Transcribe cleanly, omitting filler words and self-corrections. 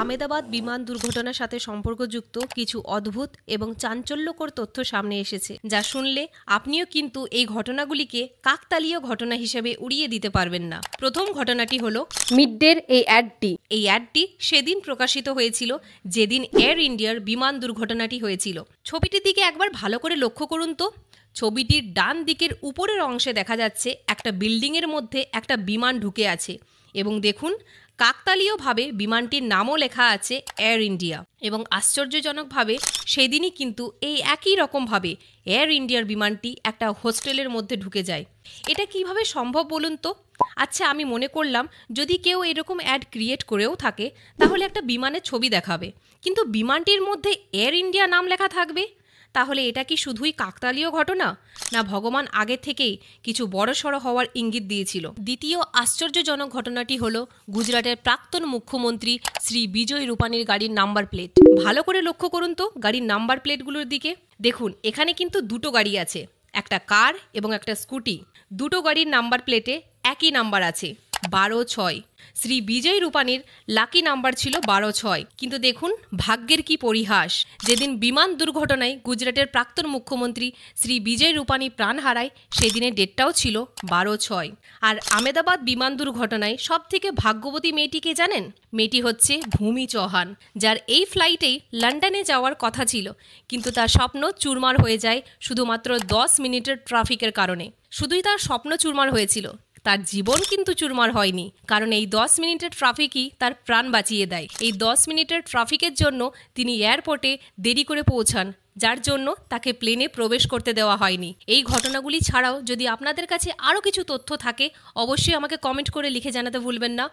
আমেদাবাদ বিমান দুর্ঘটনার সাথে সম্পর্কযুক্ত কিছু অদ্ভুত এবং চাঞ্চল্যকর তথ্য সামনে এসেছে, যা শুনলে আপনিও কিন্তু এই ঘটনাগুলিকে কাকতালীয় ঘটনা হিসেবে উড়িয়ে দিতে পারবেন না। প্রথম ঘটনাটি হলো মিড-ডের এই অ্যাডটি। এই অ্যাডটি সেদিন প্রকাশিত হয়েছিল যেদিন এয়ার ইন্ডিয়ার বিমান দুর্ঘটনাটি হয়েছিল। ছবিটির দিকে একবার ভালো করে লক্ষ্য করুন তো। ছবিটির ডান দিকের উপরের অংশে দেখা যাচ্ছে একটা বিল্ডিংয়ের মধ্যে একটা বিমান ঢুকে আছে এবং দেখুন কাকতালীয়ভাবে বিমানটির নামও লেখা আছে এয়ার ইন্ডিয়া। এবং আশ্চর্যজনকভাবে সেদিনই কিন্তু এই একই রকমভাবে এয়ার ইন্ডিয়ার বিমানটি একটা হোস্টেলের মধ্যে ঢুকে যায়। এটা কিভাবে সম্ভব বলুন তো? আচ্ছা, আমি মনে করলাম যদি কেউ এরকম অ্যাড ক্রিয়েট করেও থাকে তাহলে একটা বিমানের ছবি দেখাবে, কিন্তু বিমানটির মধ্যে এয়ার ইন্ডিয়া নাম লেখা থাকবে। তাহলে এটা কি শুধুই কাকতালীয় ঘটনা, না ভগবান আগে থেকেই কিছু বড়সড় হওয়ার ইঙ্গিত দিয়েছিল? দ্বিতীয় আশ্চর্যজনক ঘটনাটি হলো গুজরাটের প্রাক্তন মুখ্যমন্ত্রী শ্রী বিজয় রূপানির গাড়ির নাম্বার প্লেট। ভালো করে লক্ষ্য করুন তো গাড়ির নাম্বার প্লেটগুলোর দিকে। দেখুন এখানে কিন্তু দুটো গাড়ি আছে, একটা কার এবং একটা স্কুটি। দুটো গাড়ির নাম্বার প্লেটে একই নাম্বার আছে 12-6। শ্রী বিজয় রূপানির লাকি নাম্বার ছিল 12-6। কিন্তু দেখুন ভাগ্যের কি পরিহাস, যেদিন বিমান দুর্ঘটনায় গুজরাটের প্রাক্তন মুখ্যমন্ত্রী শ্রী বিজয় রূপানি প্রাণ হারায় সেদিনের ডেটটাও ছিল 12-6। আর আমেদাবাদ বিমান দুর্ঘটনায় সব থেকে ভাগ্যবতী মেয়েটিকে জানেন? মেয়েটি হচ্ছে ভূমি চৌহান, যার এই ফ্লাইটেই লন্ডনে যাওয়ার কথা ছিল, কিন্তু তার স্বপ্ন চুরমার হয়ে যায় শুধুমাত্র 10 মিনিটের ট্রাফিকের কারণে। শুধুই তার স্বপ্ন চুরমার হয়েছিল, তার জীবন কিন্তু চুরমার হয়নি, কারণ এই 10 মিনিটের ট্রাফিকই তার প্রাণ বাঁচিয়ে দেয়। এই 10 মিনিটের ট্রাফিকের জন্য তিনি এয়ারপোর্টে দেরি করে পৌঁছান, যার জন্য তাকে প্লেনে প্রবেশ করতে দেওয়া হয়নি। এই ঘটনাগুলি ছাড়াও যদি আপনাদের কাছে আরও কিছু তথ্য থাকে অবশ্যই আমাকে কমেন্ট করে লিখে জানাতে ভুলবেন না।